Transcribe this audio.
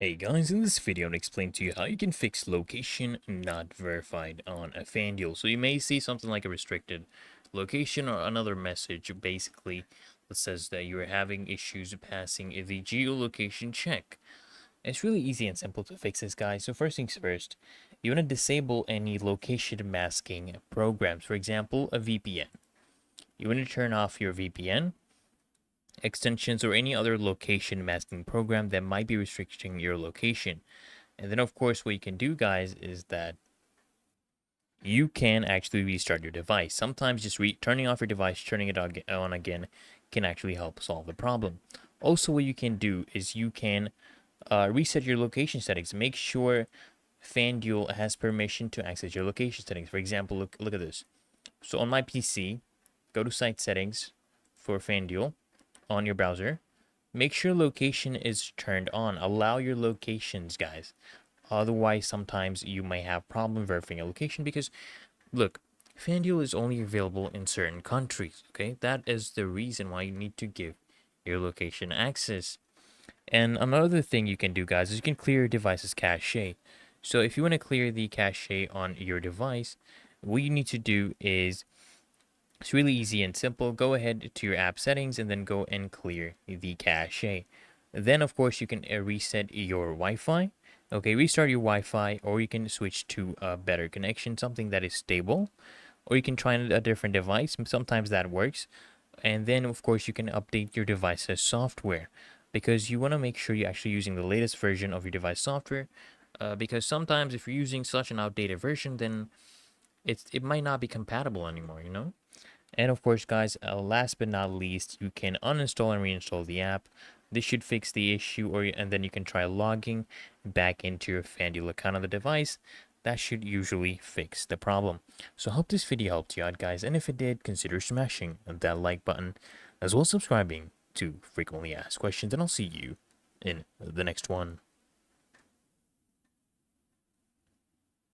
Hey guys, in this video I'm going to explain to you how you can fix location not verified on a Fanduel. So you may see something like a restricted location or another message basically that says that you're having issues passing the geolocation check. It's really easy and simple to fix this, guys. So first things first, you want to disable any location masking programs. For example, a VPN. You want to turn off your VPN extensions or any other location masking program that might be restricting your location. And then of course what you can do, guys, is that you can actually restart your device. Sometimes just turning off your device, turning it on again can actually help solve the problem. Also, what you can do is you can reset your location settings. Make sure FanDuel has permission to access your location settings. For example, look at this. So on my PC, go to site settings for FanDuel on your browser. Make sure location is turned on. Allow your locations, guys. Otherwise, sometimes you may have problem verifying a location because, look, FanDuel is only available in certain countries, okay? That is the reason why you need to give your location access. And another thing you can do, guys, is you can clear your device's cache. So if you want to clear the cache on your device, what you need to do is it's really easy and simple. Go ahead to your app settings and then go and clear the cache. Then, of course, you can reset your Wi-Fi. Okay, restart your Wi-Fi, or you can switch to a better connection, something that is stable, or you can try a different device. Sometimes that works. And then, of course, you can update your device's software because you want to make sure you're actually using the latest version of your device software. Because sometimes if you're using such an outdated version, then it might not be compatible anymore, you know? And of course, guys, last but not least, you can uninstall and reinstall the app. This should fix the issue, and then you can try logging back into your FanDuel account on the device. That should usually fix the problem. So I hope this video helped you out, guys. And if it did, consider smashing that like button, as well as subscribing to frequently asked questions. And I'll see you in the next one.